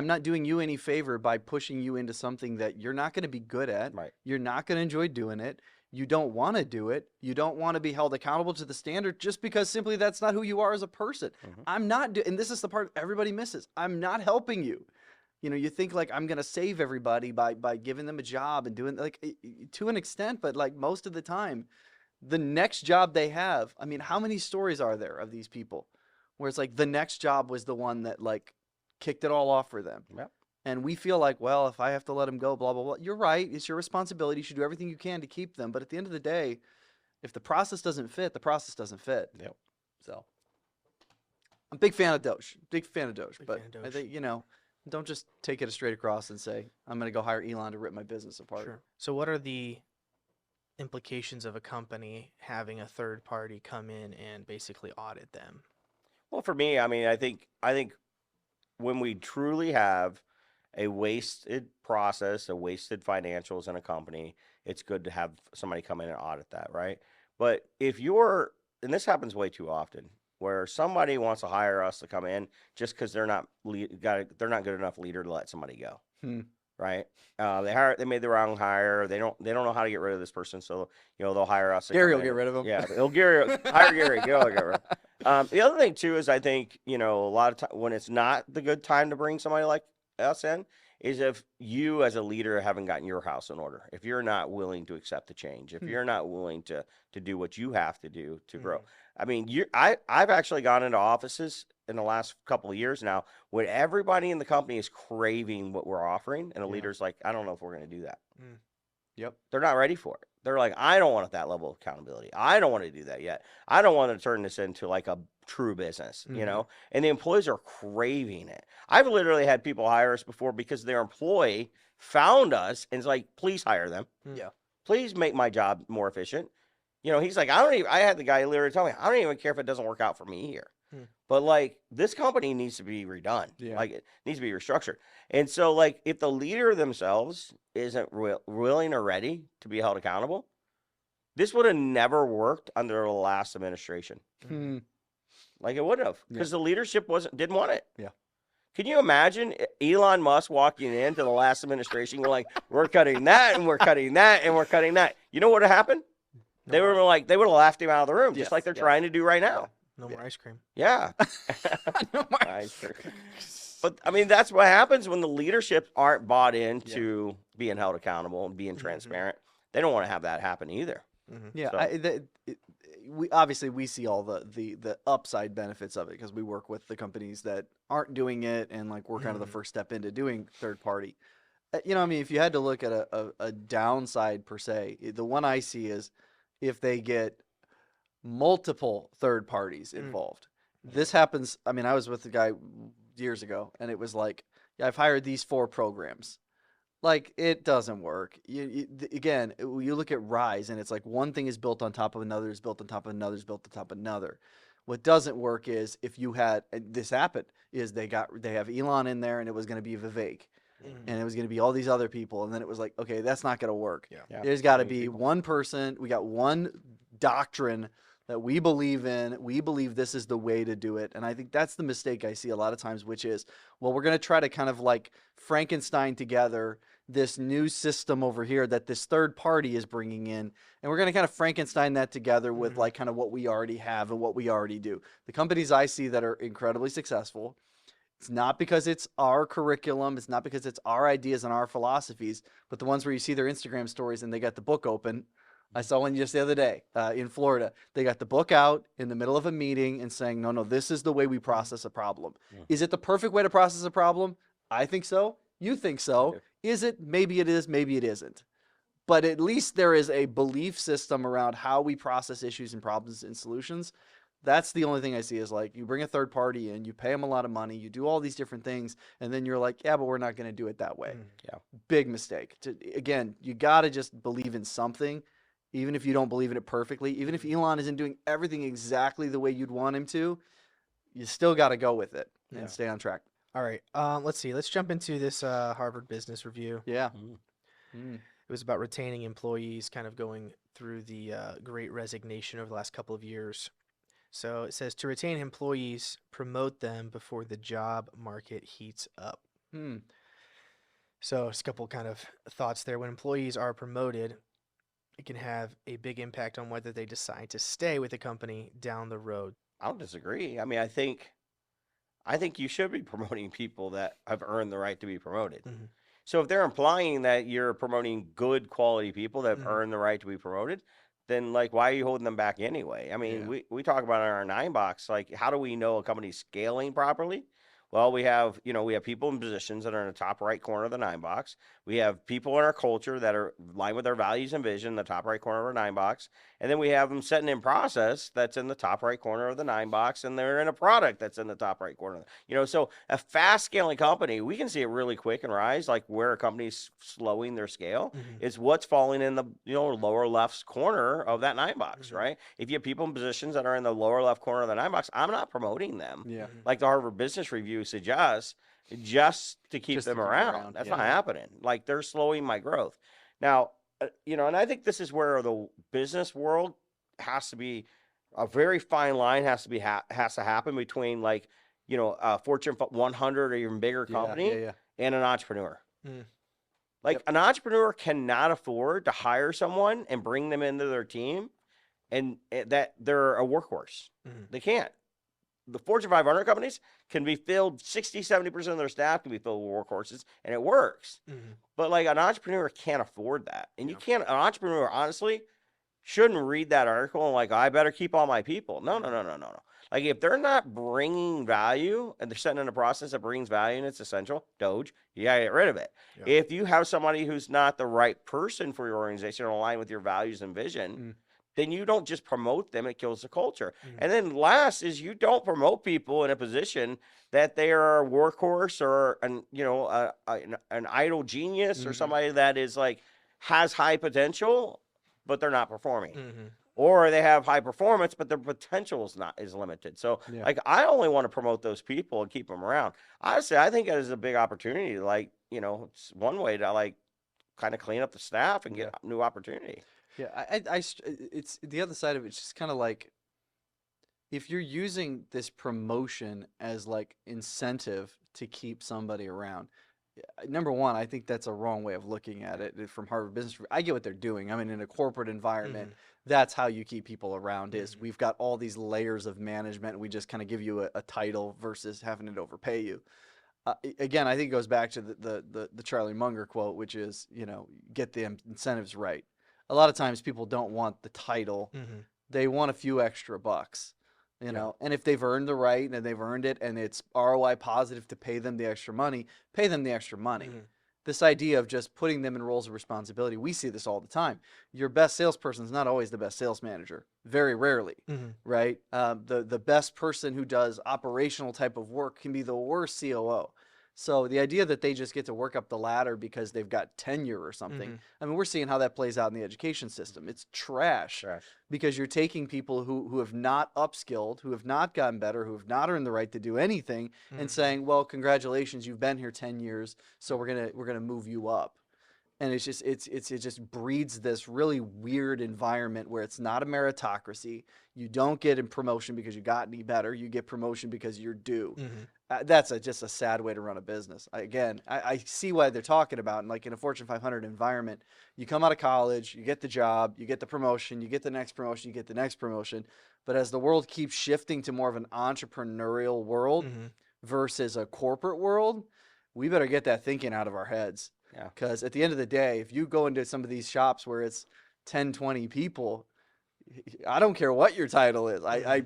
not doing you any favor by pushing you into something that you're not going to be good at. Right. You're not going to enjoy doing it. You don't want to do it. You don't want to be held accountable to the standard just because simply that's not who you are as a person. I'm not and this is the part everybody misses. I'm not helping you. You know, you think like I'm going to save everybody by giving them a job and doing like to an extent, but like most of the time, the next job they have, I mean, how many stories are there of these people where it's like the next job was the one that like kicked it all off for them? Yep. And we feel like, well, if I have to let them go, blah, blah, blah. You're right. It's your responsibility. You should do everything you can to keep them. But at the end of the day, if the process doesn't fit, the process doesn't fit. Yep. So I'm a big fan of Doge. Big fan of Doge. Big But fan of I Doge. think, you know, don't just take it straight across and say, I'm going to go hire Elon to rip my business apart. Sure. So what are the implications of a company having a third party come in and basically audit them? Well, for me, I mean, I think when we truly have a wasted process, a wasted financials in a company, it's good to have somebody come in and audit that, right? But if you're, and this happens way too often, where somebody wants to hire us to come in just because they're not they're not good enough leader to let somebody go, right? They made the wrong hire. They don't know how to get rid of this person, so they'll hire us. Gary will get rid of him. Yeah, hire Gary. Get rid of him. The other thing too is I think a lot of time when it's not the good time to bring somebody like us in is if you as a leader haven't gotten your house in order. If you're not willing to accept the change, if you're not willing to do what you have to do to grow. I mean, I've actually gone into offices in the last couple of years now when everybody in the company is craving what we're offering, and the leader's like, I don't know if we're going to do that. Yep. They're not ready for it. They're like, I don't want that level of accountability. I don't want to do that yet. I don't want to turn this into like a true business, and the employees are craving it. I've literally had people hire us before because their employee found us and is like, please hire them. Yeah. Please make my job more efficient. He's like, I had the guy literally tell me, I don't even care if it doesn't work out for me here. But like this company needs to be redone. Yeah. Like it needs to be restructured. And so like if the leader themselves isn't willing or ready to be held accountable, this would have never worked under the last administration. Like it would have, because the leadership didn't want it. Yeah. Can you imagine Elon Musk walking into the last administration going like, we're cutting that and we're cutting that and we're cutting that? You know what would have happened? They would have laughed him out of the room, just like they're trying to do right now. No more ice cream. Yeah. But I mean, that's what happens when the leadership aren't bought into being held accountable and being transparent. They don't want to have that happen either. Yeah, So- we obviously see all the upside benefits of it because we work with the companies that aren't doing it, and like we're kind of the first step into doing third party. I mean, if you had to look at a downside per se, the one I see is if they get multiple third parties involved. This happens. I mean, I was with the guy years ago, and it was like, yeah, I've hired these 4 programs. Like, it doesn't work. Again, you look at Rise, and it's like one thing is built on top of another, is built on top of another, is built on top of another. What doesn't work is if you had, and this happened, is they have Elon in there, and it was going to be Vivek. And it was going to be all these other people. And then it was like, okay, that's not going to work. Yeah. There's got to be one person. We got one doctrine that we believe in. We believe this is the way to do it. And I think that's the mistake I see a lot of times, which is, well, we're going to try to kind of like Frankenstein together this new system over here that this third party is bringing in. And we're going to kind of Frankenstein that together with like kind of what we already have and what we already do. The companies I see that are incredibly successful, it's not because it's our curriculum. It's not because it's our ideas and our philosophies, but the ones where you see their Instagram stories and they got the book open. I saw one just the other day in Florida. They got the book out in the middle of a meeting and saying, no, this is the way we process a problem. Is it the perfect way to process a problem? I think so. You think so. Is it? Maybe it is. Maybe it isn't. But at least there is a belief system around how we process issues and problems and solutions. That's the only thing I see is like you bring a third party in, you pay them a lot of money, you do all these different things, and then you're like, yeah, but we're not going to do it that way. Yeah. Big mistake. Again, you got to just believe in something, even if you don't believe in it perfectly. Even if Elon isn't doing everything exactly the way you'd want him to, you still got to go with it and stay on track. All right. Let's see. Let's jump into this Harvard Business Review. Yeah. It was about retaining employees, kind of going through the Great Resignation over the last couple of years. So it says to retain employees, promote them before the job market heats up. Hmm. So, just a couple kind of thoughts there. When employees are promoted, it can have a big impact on whether they decide to stay with the company down the road. I don't disagree. I mean, I think you should be promoting people that have earned the right to be promoted. Mhm. So if they're implying that you're promoting good quality people that have Mhm. earned the right to be promoted, then like why are you holding them back anyway? I mean, Yeah. we talk about in our 9 box, like how do we know a company's scaling properly? Well, we have, we have people in positions that are in the top right corner of the 9 box. We have people in our culture that are aligned with our values and vision, the top right corner of our 9 box. And then we have them setting in process that's in the top right corner of the 9 box, and they're in a product that's in the top right corner. So a fast scaling company, we can see it really quick and rise, like where a company's slowing their scale. Mhm. It's what's falling in the lower left corner of that 9 box, Mhm. right? If you have people in positions that are in the lower left corner of the 9 box, I'm not promoting them. Yeah. Mhm. Like the Harvard Business Review suggests, just to keep Just to them keep 'em around. around, That's yeah. not happening. Like they're slowing my growth. Now, and I think this is where the business world has to be a very fine line has to be has to happen between like a Fortune 100 or even bigger Yeah. company Yeah. and an entrepreneur. Mm. Like Yep. an entrepreneur cannot afford to hire someone and bring them into their team and that they're a workhorse. Mhm. They can't. The Fortune 500 companies can be filled 60-70% of their staff can be filled with workhorses and it works. Mhm. But like an entrepreneur can't afford that. And you Yeah. can't, an entrepreneur honestly shouldn't read that article and like, I better keep all my people. No, no, no, no, no, no. Like if they're not bringing value and they're setting in a process that brings value and it's essential, Doge, you gotta get rid of it. Yeah. If you have somebody who's not the right person for your organization or aligned with your values and vision, then you don't just promote them, it kills the culture. Mhm. And then last is you don't promote people in a position that they are a workhorse or an idle genius or Mhm. somebody that is like has high potential, but they're not performing. Mhm. Or they have high performance, but their potential is limited. So Yeah. like I only want to promote those people and keep them around. Honestly, I think that is a big opportunity. Like, it's one way to like kind of clean up the staff and get new opportunity. Yeah, it's the other side of it's just kind of like if you're using this promotion as like incentive to keep somebody around. Number one, I think that's a wrong way of looking at it from Harvard Business Review. I get what they're doing. I mean, in a corporate environment, that's how you keep people around is Mhm. we've got all these layers of management and we just kind of give you a title versus having it overpay you. Again, I think it goes back to the Charlie Munger quote, which is, get the incentives right. A lot of times people don't want the title. Mhm. They want a few extra bucks, and if they've earned the right and they've earned it and it's ROI positive to pay them the extra money, pay them the extra money. Mhm. This idea of just putting them in roles of responsibility, we see this all the time. Your best salesperson is not always the best sales manager, very rarely, Mhm. right? The best person who does operational type of work can be the worst COO. So the idea that they just get to work up the ladder because they've got tenure or something, Mhm. I mean, we're seeing how that plays out in the education system. It's trash Trash. because you're taking people who have not upskilled, who have not gotten better, who have not earned the right to do anything, and Mhm. saying, "Well, congratulations, you've been here 10 years, so we're gonna move you up." And it's just it just breeds this really weird environment where it's not a meritocracy. You don't get a promotion because you got any better. You get promotion because you're due. Mhm. That's just a sad way to run a business. I see why they're talking about. And like in a Fortune 500 environment, you come out of college, you get the job, you get the promotion, you get the next promotion, you get the next promotion. But as the world keeps shifting to more of an entrepreneurial world Mhm. versus a corporate world, we better get that thinking out of our heads. Yeah. Because at the end of the day, if you go into some of these shops where it's 10, 20 people, I don't care what your title is. I